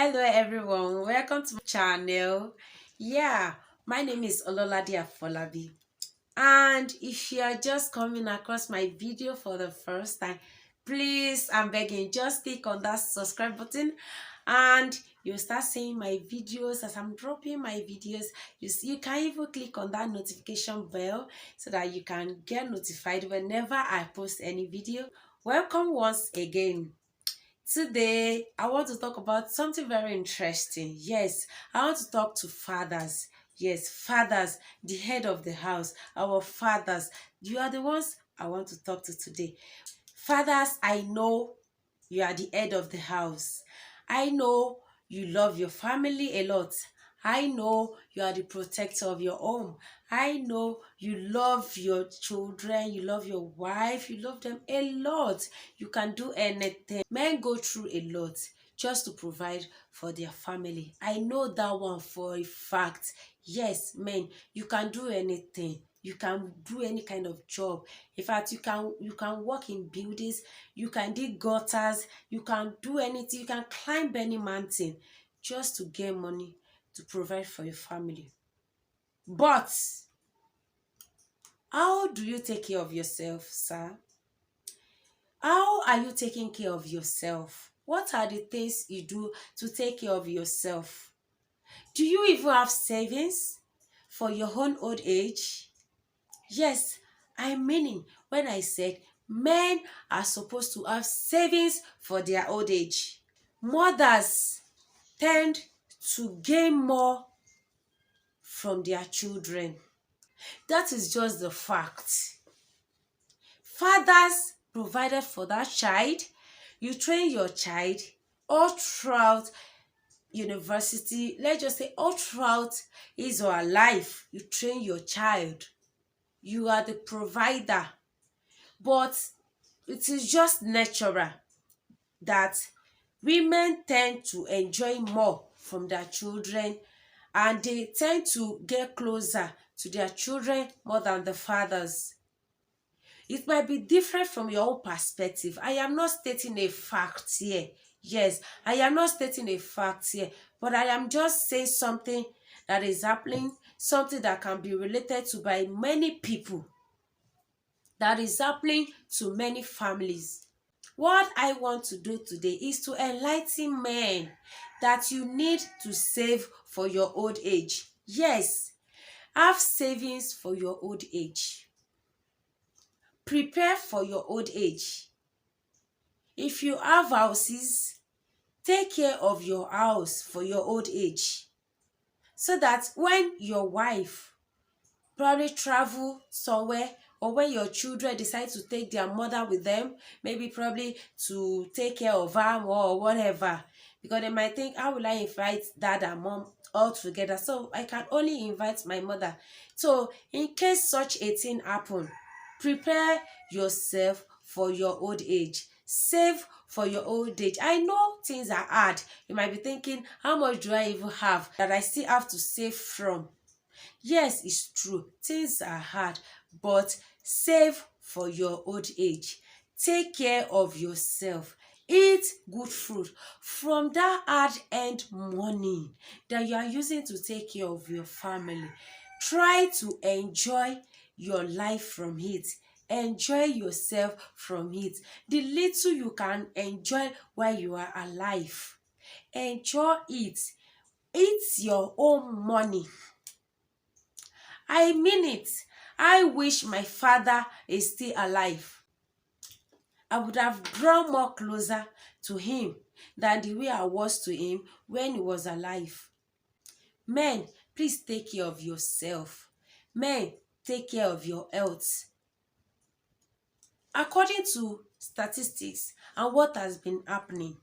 Hello everyone, welcome to my channel. Yeah, my name is Ololade Afolabi, and if you are just coming across my video for the first time, please, I'm begging, just click on that subscribe button and you'll start seeing my videos as I'm dropping my videos. You can even click on that notification bell so that you can get notified whenever I post any video. Welcome once again. Today, I want to talk about something very interesting. Yes, I want to talk to fathers. Yes, fathers, the head of the house, our fathers. You are the ones I want to talk to today. Fathers, I know you are the head of the house. I know you love your family a lot. I know you are the protector of your home. I know you love your children, you love your wife, you love them a lot. You can do anything. Men go through a lot just to provide for their family. I know that one for a fact. Yes, men, you can do anything. You can do any kind of job. In fact, you can work in buildings, you can dig gutters, you can do anything, you can climb any mountain just to get money to provide for your family. But how do you take care of yourself, sir? How are you taking care of yourself? What are the things you do to take care of yourself? Do you even have savings for your own old age? Yes, I'm meaning when I said men are supposed to have savings for their old age. Mothers tend to gain more from their children. That is just the fact. Fathers provided for that child. You train your child all throughout university. Let's just say all throughout his or her life. You train your child. You are the provider. But it is just natural that women tend to enjoy more from their children and they tend to get closer to their children more than the fathers. It might be different from your own perspective. I am not stating a fact here. Yes, I am not stating a fact here, but I am just saying something that is happening, something that can be related to by many people, that is happening to many families. What I want to do today is to enlighten men that you need to save for your old age. Yes, have savings for your old age. Prepare for your old age. If you have houses, take care of your house for your old age. So that when your wife probably travel somewhere, or when your children decide to take their mother with them, maybe probably to take care of her or whatever, because they might think, how will I invite dad and mom all together, so I can only invite my mother. So in case such a thing happen, prepare yourself for your old age. Save for your old age. I know things are hard. You might be thinking, how much do I even have that I still have to save from? Yes, it's true. Things are hard, but save for your old age. Take care of yourself. Eat good food from that hard-earned money that you are using to take care of your family. Try to enjoy your life from it. Enjoy yourself from it. The little you can enjoy while you are alive, enjoy it. It's your own money. I mean it. I wish my father is still alive. I would have drawn more closer to him than the way I was to him when he was alive. Men, please take care of yourself. Men, take care of your health. According to statistics and what has been happening,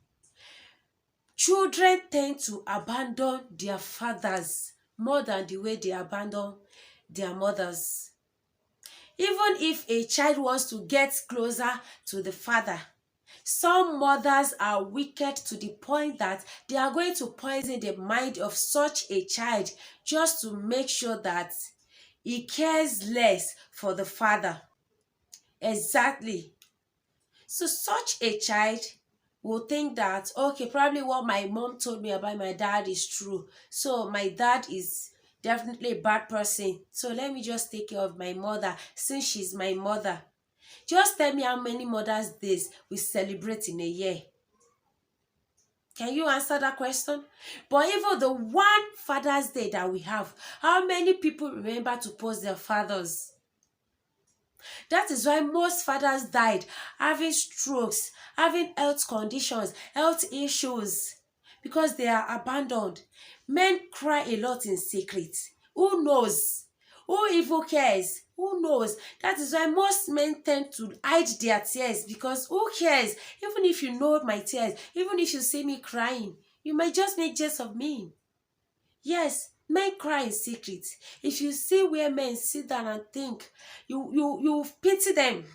children tend to abandon their fathers more than the way they abandon their mothers. Even if a child wants to get closer to the father, some mothers are wicked to the point that they are going to poison the mind of such a child just to make sure that he cares less for the father. Exactly. So such a child will think that, okay, probably what my mom told me about my dad is true. So my dad is definitely a bad person. So let me just take care of my mother since she's my mother. Just tell me how many Mother's Days we celebrate in a year. Can you answer that question? But even the one Father's Day that we have, how many people remember to post their fathers? That is why most fathers died having strokes, having health conditions, health issues, because they are abandoned. Men cry a lot in secret. Who knows? Who even cares? Who knows? That is why most men tend to hide their tears, because who cares? Even if you know my tears, even if you see me crying, you might just make jest of me. Yes, men cry in secret. If you see where men sit down and think, you pity them.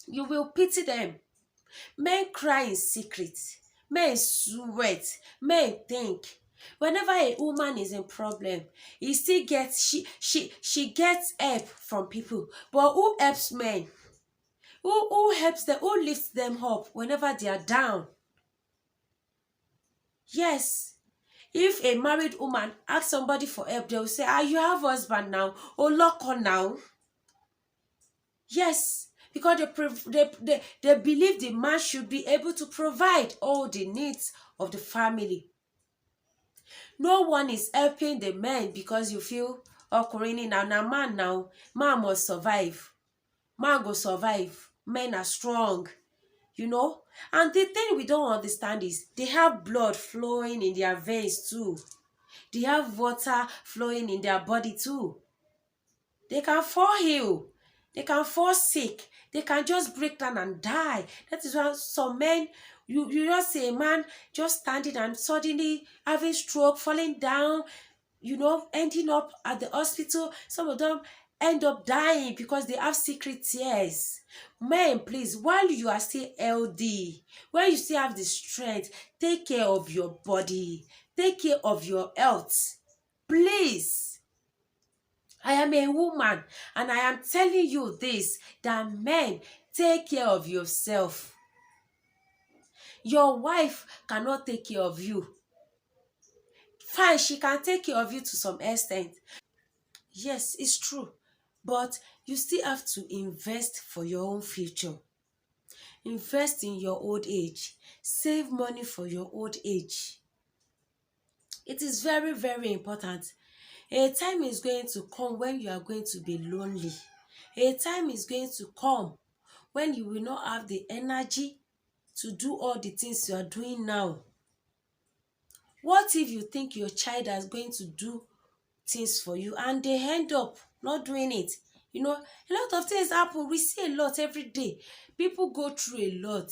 You will pity them. Men cry in secret. Men sweat. Men think. Whenever a woman is in problem, he still gets she gets help from people. But who helps men? Who helps them? Who lifts them up whenever they are down? Yes. If a married woman asks somebody for help, they will say, ah, you have husband now. Oh, lock on now. Yes, because they believe the man should be able to provide all the needs of the family. No one is helping the men because you feel, oh, Corinne, now man now, man must survive. Man go survive. Men are strong. You know. And the thing we don't understand is they have blood flowing in their veins too. They have water flowing in their body too. They can fall ill. They can fall sick. They can just break down and die. That is why some men, you just see a man just standing and suddenly having stroke, falling down, ending up at the hospital. Some of them end up dying because they have secret tears. Men, please, while you are still healthy, while you still have the strength, take care of your body. Take care of your health. Please. I am a woman and I am telling you this, that men, take care of yourself. Your wife cannot take care of you. Fine, she can take care of you to some extent. Yes, it's true. But you still have to invest for your own future. Invest in your old age. Save money for your old age. It is very, very important. A time is going to come when you are going to be lonely. A time is going to come when you will not have the energy to do all the things you are doing now. What if you think your child is going to do things for you and they end up not doing it? A lot of things happen. We see a lot every day. People go through a lot.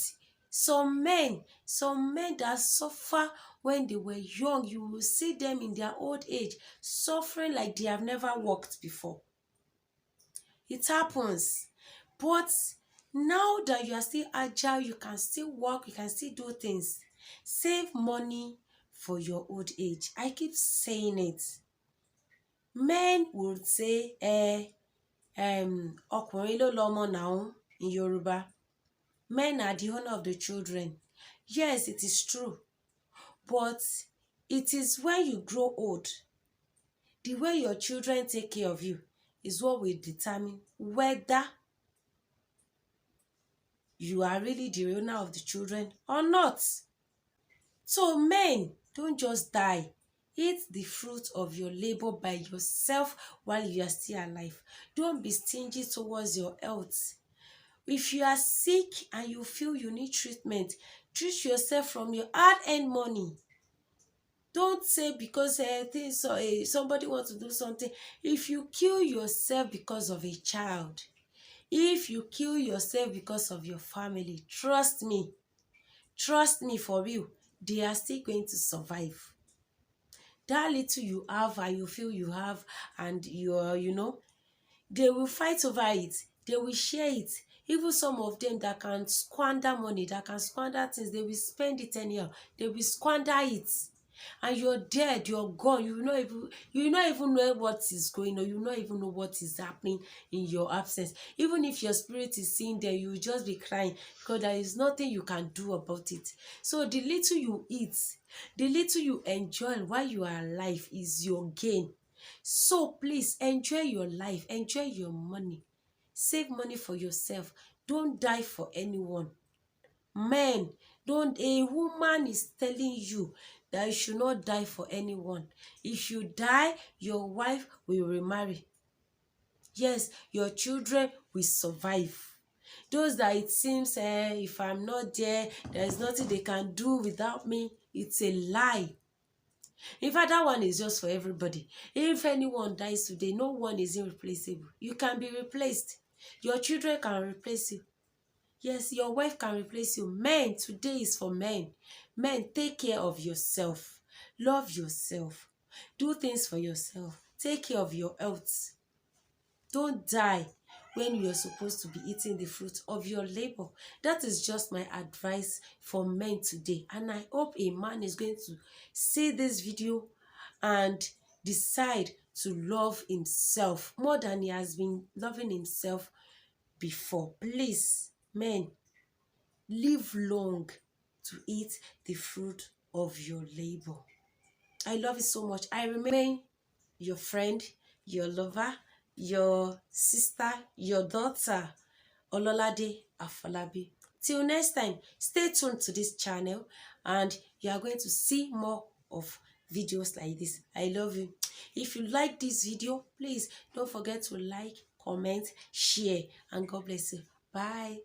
Some men that suffer when they were young, you will see them in their old age suffering like they have never walked before. It happens. But now that you are still agile, you can still walk, you can still do things. Save money for your old age. I keep saying it. Men would say, ọkùnrin ló lọ́mọ now in Yoruba. Men are the owner of the children. Yes, it is true. But it is when you grow old, the way your children take care of you is what will determine whether you are really the owner of the children or not. So men, don't just die. Eat the fruit of your labor by yourself while you are still alive. Don't be stingy towards your health. If you are sick and you feel you need treatment, treat yourself from your hard-earned money. Don't say because somebody wants to do something. If you kill yourself because of a child, if you kill yourself because of your family, trust me for real, they are still going to survive. That little you have and you feel you have, and they will fight over it. They will share it. Even some of them that can squander money, that can squander things, they will spend it anyhow. They will squander it. and you're dead, you're gone. You will not even know what is going on. You will not even know what is happening in your absence. Even if your spirit is seen there, you will just be crying because there is nothing you can do about it. So the little you eat, the little you enjoy while you are alive is your gain. So please enjoy your life, enjoy your money, save money for yourself. Don't die for anyone. Men, don't, a woman is telling you that you should not die for anyone. If you die, your wife will remarry. Yes, your children will survive. Those that it seems, if I'm not there, there is nothing they can do without me, it's a lie. In fact, that one is just for everybody. If anyone dies today, no one is irreplaceable. You can be replaced. Your children can replace you. Yes, your wife can replace you. Men, today is for men. Men, take care of yourself. Love yourself. Do things for yourself. Take care of your health. Don't die when you're supposed to be eating the fruit of your labor. That is just my advice for men today. And I hope a man is going to see this video and decide to love himself more than he has been loving himself before. Please, men, live long to eat the fruit of your labor. I love you so much. I remain your friend, your lover, your sister, your daughter, Ololade Afolabi. Till next time, stay tuned to this channel and you are going to see more of videos like this. I love you. If you like this video, please don't forget to like, comment, share, and God bless you. Bye.